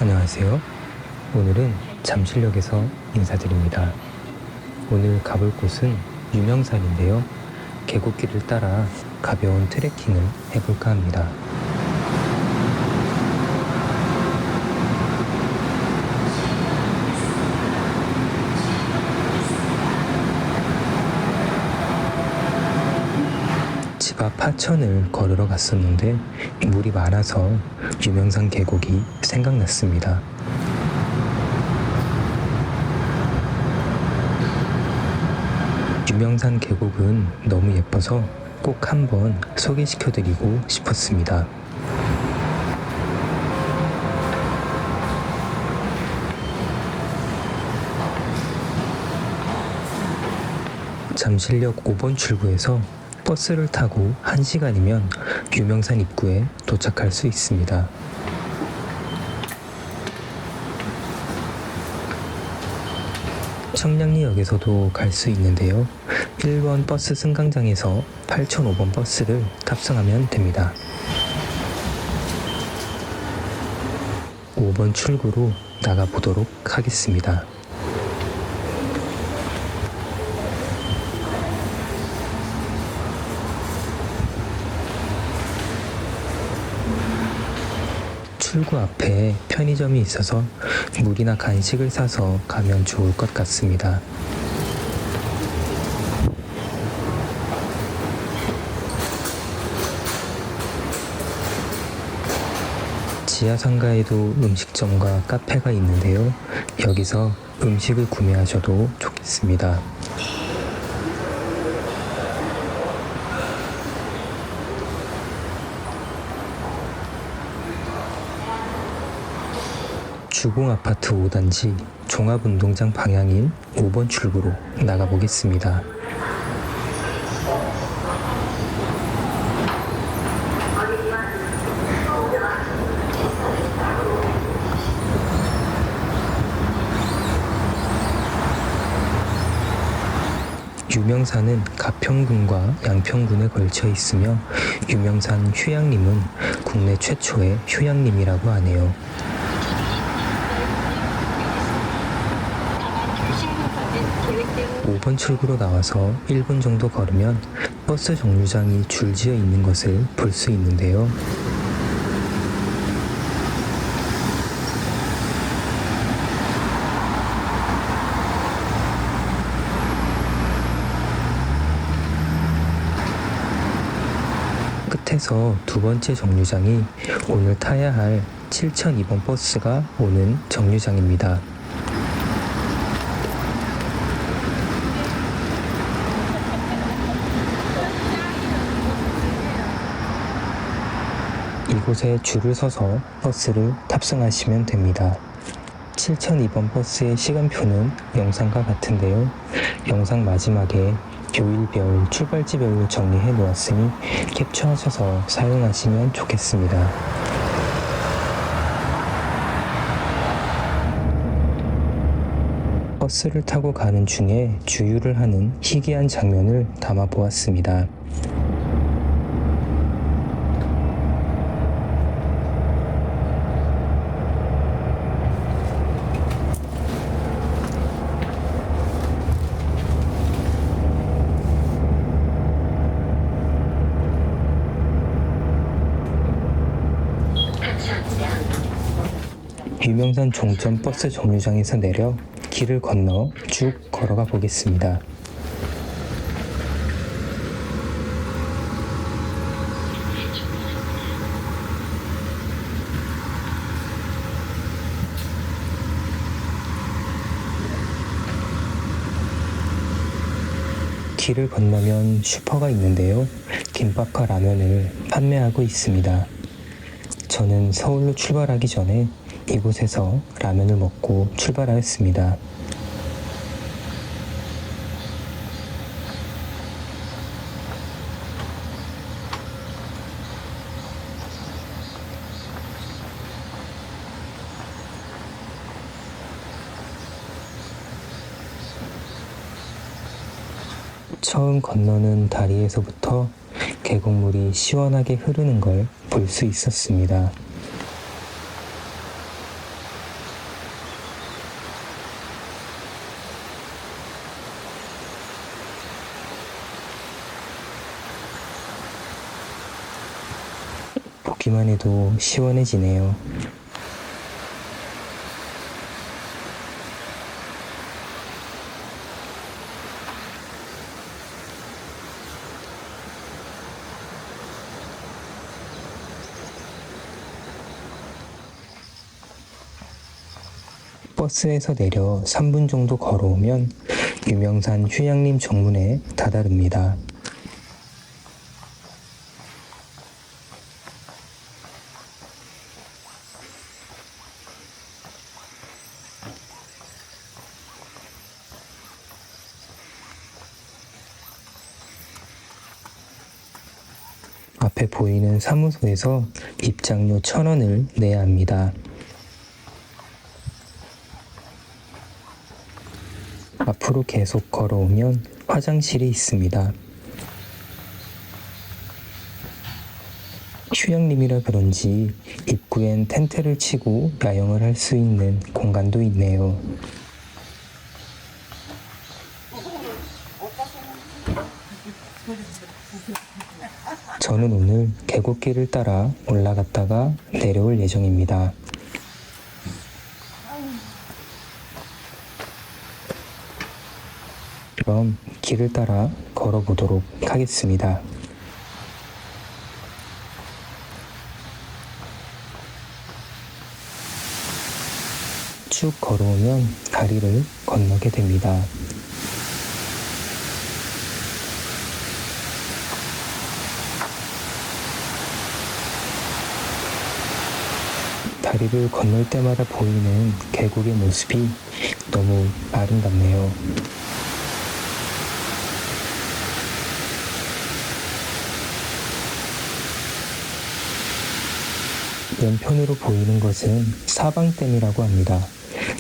안녕하세요. 오늘은 잠실역에서 인사드립니다. 오늘 가볼 곳은 유명산인데요. 계곡길을 따라 가벼운 트레킹을 해볼까 합니다. 집 앞 하천을 걸으러 갔었는데 물이 많아서 유명산 계곡이 생각났습니다. 유명산 계곡은 너무 예뻐서 꼭 한번 소개시켜드리고 싶었습니다. 잠실역 5번 출구에서 버스를 타고 1시간이면 유명산 입구에 도착할 수 있습니다. 청량리역에서도 갈 수 있는데요. 1번 버스 승강장에서 8005번 버스를 탑승하면 됩니다. 5번 출구로 나가보도록 하겠습니다. 출구 앞에 편의점이 있어서 물이나 간식을 사서 가면 좋을 것 같습니다. 지하 상가에도 음식점과 카페가 있는데요. 여기서 음식을 구매하셔도 좋겠습니다. 주공아파트 5단지 종합운동장 방향인 5번 출구로 나가보겠습니다. 유명산은 가평군과 양평군에 걸쳐 있으며 유명산 휴양림은 국내 최초의 휴양림이라고 하네요. 5번 출구로 나와서 1분 정도 걸으면 버스 정류장이 줄지어 있는 것을 볼 수 있는데요. 끝에서 두 번째 정류장이 오늘 타야 할 7002번 버스가 오는 정류장입니다. 이곳에 줄을 서서 버스를 탑승하시면 됩니다. 7002번 버스의 시간표는 영상과 같은데요. 영상 마지막에 요일별, 출발지별로 정리해 놓았으니 캡처하셔서 사용하시면 좋겠습니다. 버스를 타고 가는 중에 주유를 하는 희귀한 장면을 담아 보았습니다. 유명산 종점 버스 정류장에서 내려 길을 건너 쭉 걸어가 보겠습니다. 길을 건너면 슈퍼가 있는데요. 김밥과 라면을 판매하고 있습니다. 저는 서울로 출발하기 전에 이곳에서 라면을 먹고 출발하였습니다. 처음 건너는 다리에서부터 계곡물이 시원하게 흐르는 걸 볼 수 있었습니다. 듣기만 해도 시원해지네요. 버스에서 내려 3분 정도 걸어오면 유명산 휴양림 정문에 다다릅니다. 앞에 보이는 사무소에서 입장료 1,000원을 내야 합니다. 앞으로 계속 걸어오면 화장실이 있습니다. 휴양림이라 그런지 입구엔 텐트를 치고 야영을 할 수 있는 공간도 있네요. 저는 오늘 계곡길을 따라 올라갔다가 내려올 예정입니다. 그럼 길을 따라 걸어보도록 하겠습니다. 쭉 걸어오면 다리를 건너게 됩니다. 다리를 건널 때마다 보이는 계곡의 모습이 너무 아름답네요. 왼편으로 보이는 것은 사방댐이라고 합니다.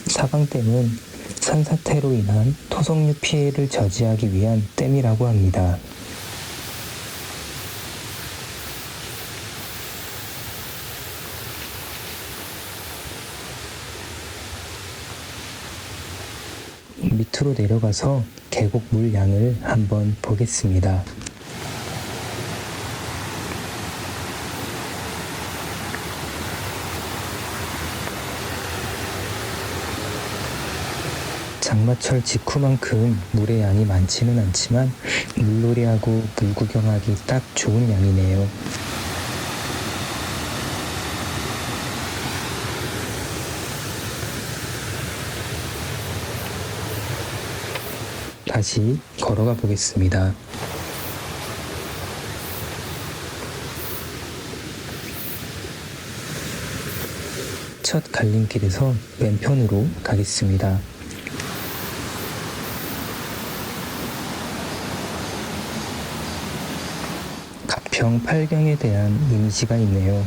사방댐은 산사태로 인한 토성류 피해를 저지하기 위한 댐이라고 합니다. 밑으로 내려가서 계곡 물 양을 한번 보겠습니다. 장마철 직후만큼 물의 양이 많지는 않지만 물놀이하고 물 구경하기 딱 좋은 양이네요. 다시 걸어가 보겠습니다. 첫 갈림길에서 왼편으로 가겠습니다. 가평 팔경에 대한 이미지가 있네요.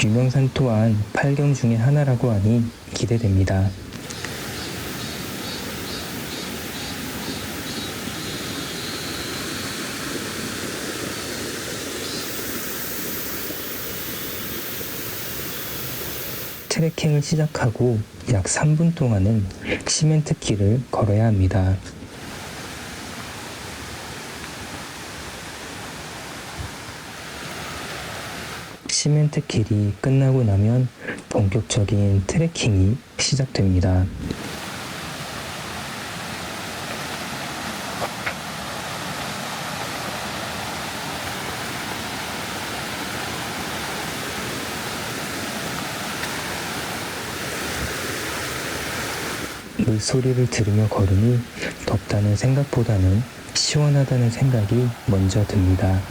유명산 또한 팔경 중에 하나라고 하니 기대됩니다. 트레킹을 시작하고 약 3분 동안은 시멘트 길을 걸어야 합니다. 시멘트 길이 끝나고 나면 본격적인 트레킹이 시작됩니다. 물소리를 들으며 걸으니 덥다는 생각보다는 시원하다는 생각이 먼저 듭니다.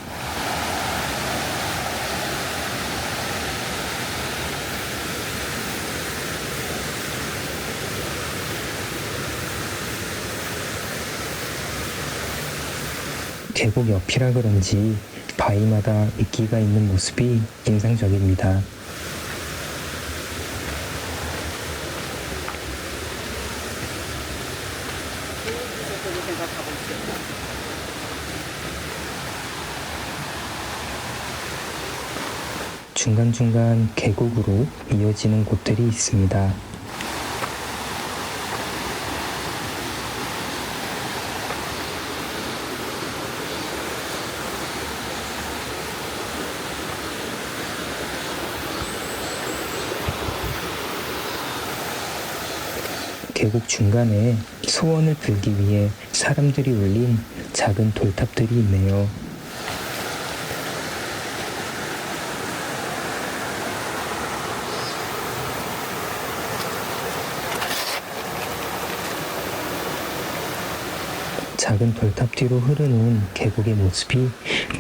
계곡 옆이라 그런지 바위마다 이끼가 있는 모습이 인상적입니다. 중간중간 계곡으로 이어지는 곳들이 있습니다. 계곡 중간에 소원을 빌기 위해 사람들이 올린 작은 돌탑들이 있네요. 작은 돌탑 뒤로 흐르는 계곡의 모습이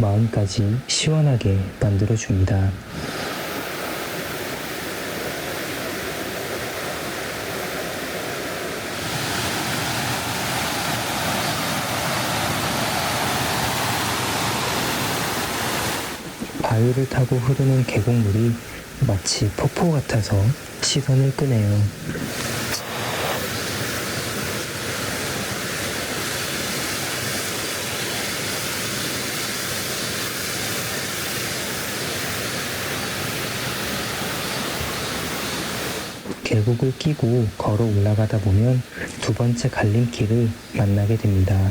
마음까지 시원하게 만들어줍니다. 바위를 타고 흐르는 계곡물이 마치 폭포 같아서 시선을 끄네요. 계곡을 끼고 걸어 올라가다 보면 두 번째 갈림길을 만나게 됩니다.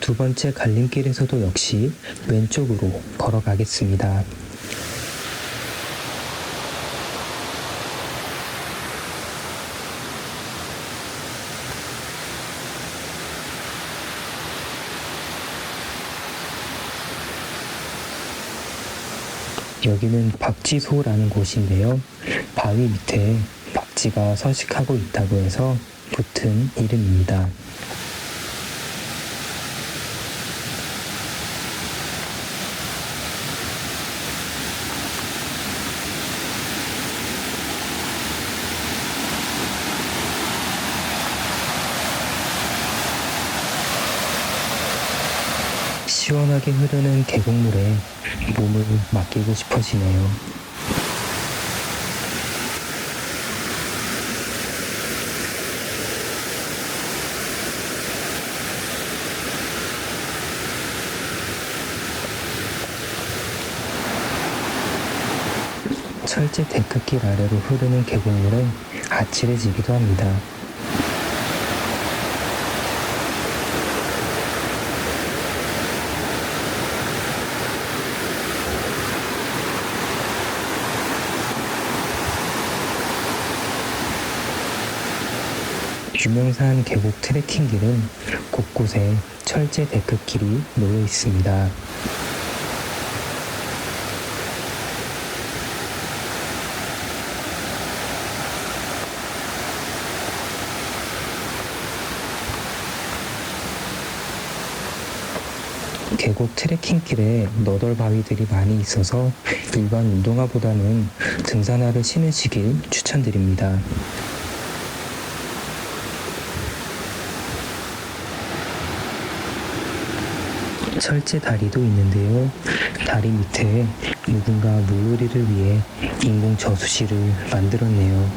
두 번째 갈림길에서도 역시 왼쪽으로 걸어가겠습니다. 여기는 박지소라는 곳인데요. 바위 밑에 박쥐가 서식하고 있다고 해서 붙은 이름입니다. 시원하게 흐르는 계곡물에 몸을 맡기고 싶어지네요. 철제 데크길 아래로 흐르는 계곡물은 아찔해지기도 합니다. 유명산 계곡 트레킹길은 곳곳에 철제 데크길이 놓여 있습니다. 계곡 트레킹길에 너덜 바위들이 많이 있어서 일반 운동화보다는 등산화를 신으시길 추천드립니다. 철제 다리도 있는데요. 다리 밑에 누군가 물놀이를 위해 인공 저수지를 만들었네요.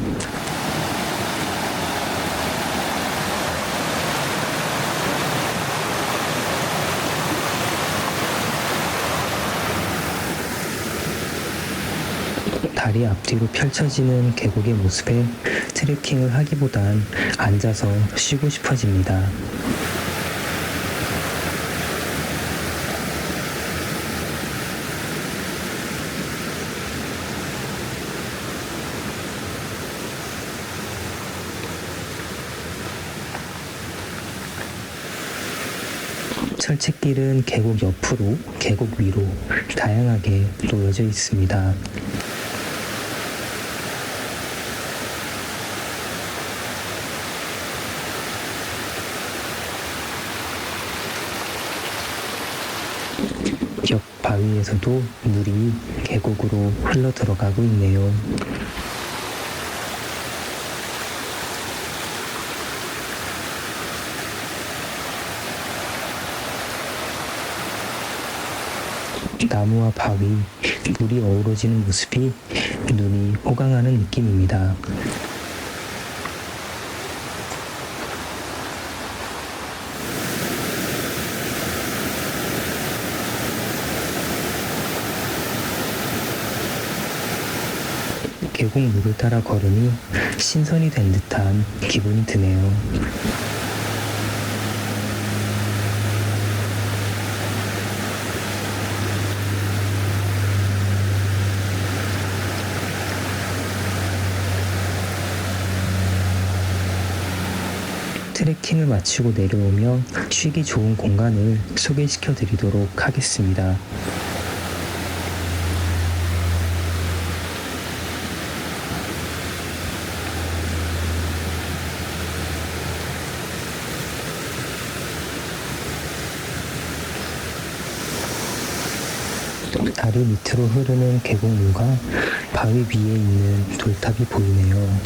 다리 앞뒤로 펼쳐지는 계곡의 모습에 트레킹을 하기보단 앉아서 쉬고 싶어집니다. 철책길은 계곡 옆으로, 계곡 위로 다양하게 놓여져 있습니다. 옆 바위에서도 물이 계곡으로 흘러 들어가고 있네요. 나무와 바위, 물이 어우러지는 모습이 눈이 호강하는 느낌입니다. 계곡물을 따라 걸으니 신선이 된 듯한 기분이 드네요. 트레킹을 마치고 내려오며 쉬기 좋은 공간을 소개시켜 드리도록 하겠습니다. 다리 밑으로 흐르는 계곡물과 바위 위에 있는 돌탑이 보이네요.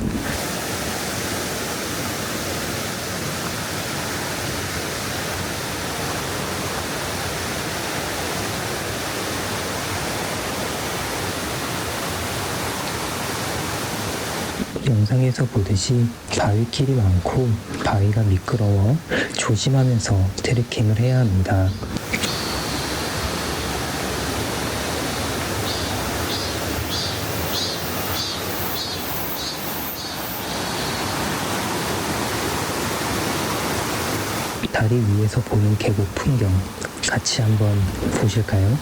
영상에서 보듯이 바위길이 많고 바위가 미끄러워 조심하면서 트레킹을 해야 합니다. 다리 위에서 보는 계곡 풍경 같이 한번 보실까요?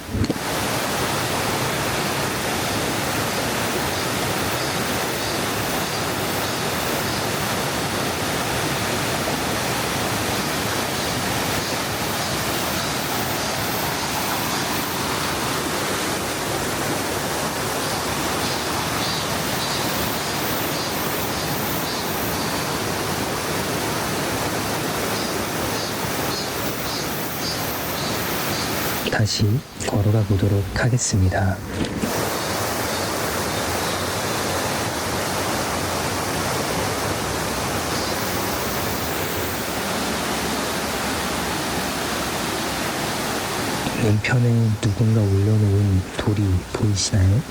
다시 걸어가 보도록 하겠습니다. 왼편에 누군가 올려놓은 돌이 보이시나요?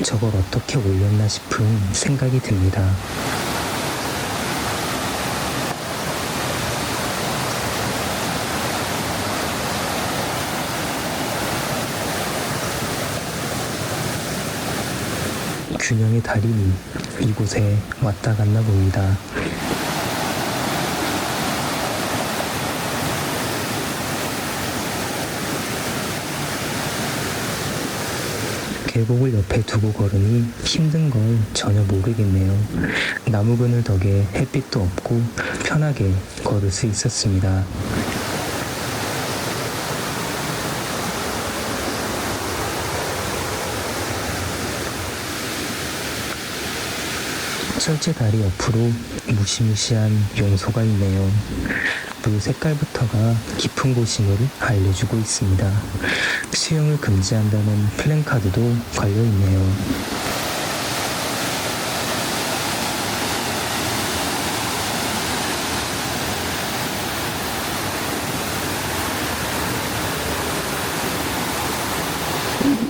저걸 어떻게 올렸나 싶은 생각이 듭니다. 균형의 달인이 이곳에 왔다 갔나 봅니다. 계곡을 옆에 두고 걸으니 힘든 걸 전혀 모르겠네요. 나무 그늘 덕에 햇빛도 없고 편하게 걸을 수 있었습니다. 철제 다리 옆으로 무시무시한 용소가 있네요. 물 색깔부터가 깊은 곳임을 알려주고 있습니다. 수영을 금지한다는 플랜카드도 걸려있네요.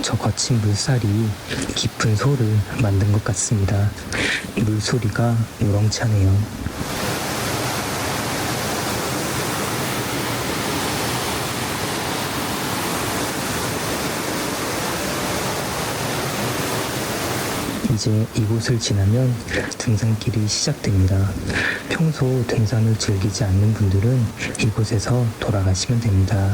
저 거친 물살이 깊은 소를 만든 것 같습니다. 물소리가 우렁차네요. 이제 이곳을 지나면 등산길이 시작됩니다. 평소 등산을 즐기지 않는 분들은 이곳에서 돌아가시면 됩니다.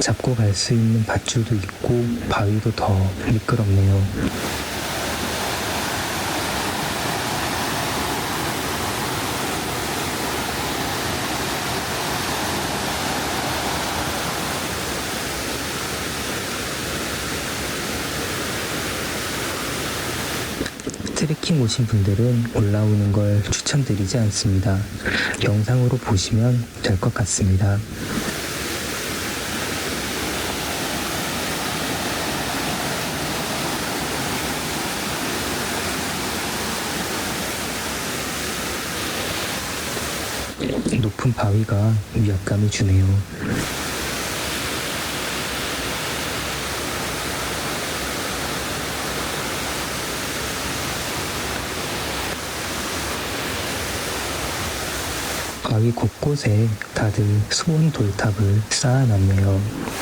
잡고 갈 수 있는 밧줄도 있고 바위도 더 미끄럽네요. 트레킹 오신 분들은 올라오는 걸 추천드리지 않습니다. 영상으로 보시면 될 것 같습니다. 높은 바위가 위압감을 주네요. 바위 곳곳에 다들 소원 돌탑을 쌓아놨네요.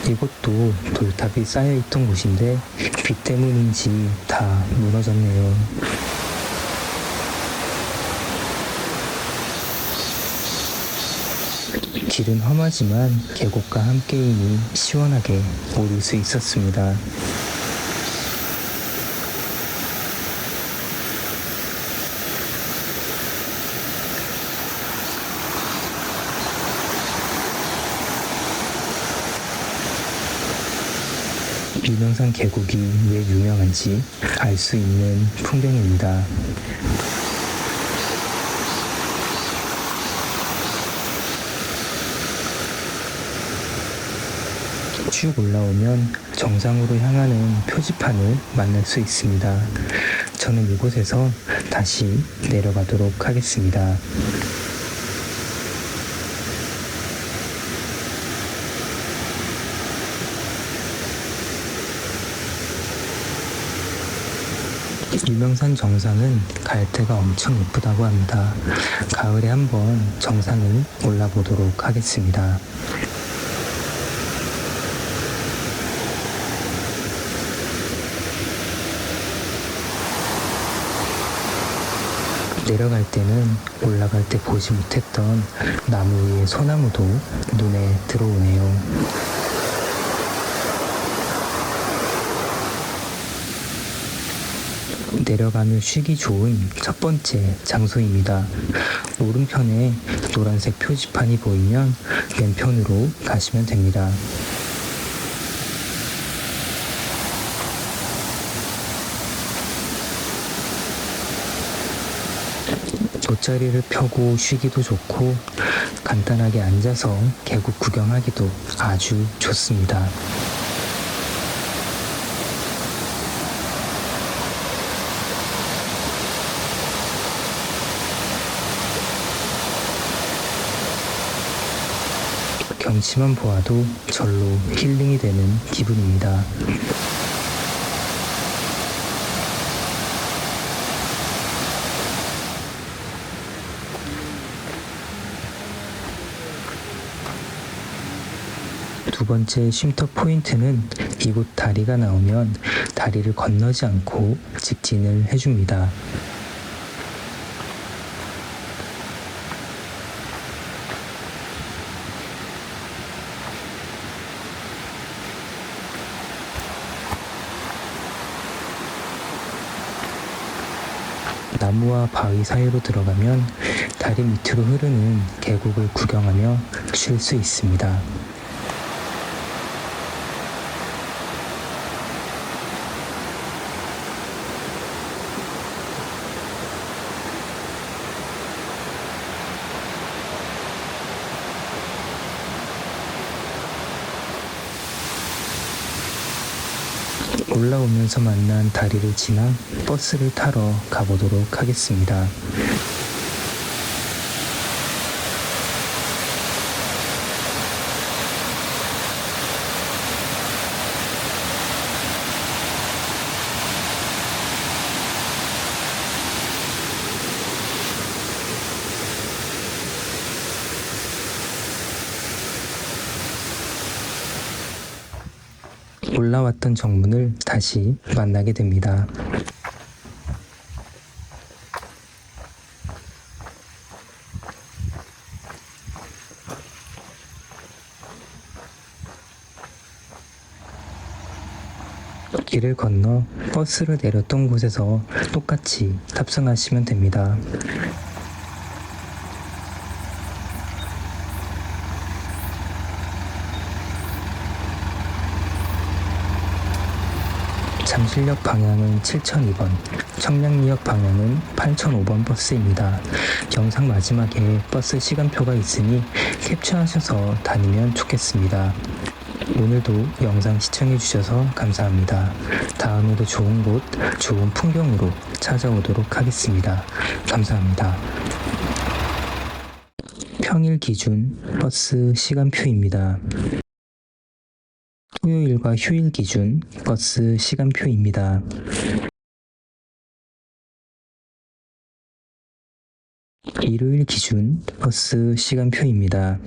이곳도 돌탑이 쌓여있던 곳인데 비 때문인지 다 무너졌네요. 길은 험하지만 계곡과 함께이니 시원하게 오를 수 있었습니다. 유명산 계곡이 왜 유명한지 알 수 있는 풍경입니다. 쭉 올라오면 정상으로 향하는 표지판을 만날 수 있습니다. 저는 이곳에서 다시 내려가도록 하겠습니다. 유명산 정상은 갈대가 엄청 예쁘다고 합니다. 가을에 한번 정상을 올라보도록 하겠습니다. 내려갈 때는 올라갈 때 보지 못했던 나무 위의 소나무도 눈에 들어오네요. 내려가며 쉬기 좋은 첫 번째 장소입니다. 오른편에 노란색 표지판이 보이면 왼편으로 가시면 됩니다. 돗자리를 펴고 쉬기도 좋고 간단하게 앉아서 계곡 구경하기도 아주 좋습니다. 경치만 보아도 절로 힐링이 되는 기분입니다. 두 번째 쉼터 포인트는 이곳 다리가 나오면 다리를 건너지 않고 직진을 해줍니다. 나무와 바위 사이로 들어가면 다리 밑으로 흐르는 계곡을 구경하며 쉴 수 있습니다. 올라오면서 만난 다리를 지나 버스를 타러 가보도록 하겠습니다. 올라왔던 정문을 다시 만나게 됩니다. 길을 건너 버스를 내렸던 곳에서 똑같이 탑승하시면 됩니다. 잠실역 방향은 7002번, 청량리역 방향은 8005번 버스입니다. 영상 마지막에 버스 시간표가 있으니 캡처하셔서 다니면 좋겠습니다. 오늘도 영상 시청해주셔서 감사합니다. 다음에도 좋은 곳, 좋은 풍경으로 찾아오도록 하겠습니다. 감사합니다. 평일 기준 버스 시간표입니다. 토요일과 휴일 기준 버스 시간표입니다. 일요일 기준 버스 시간표입니다.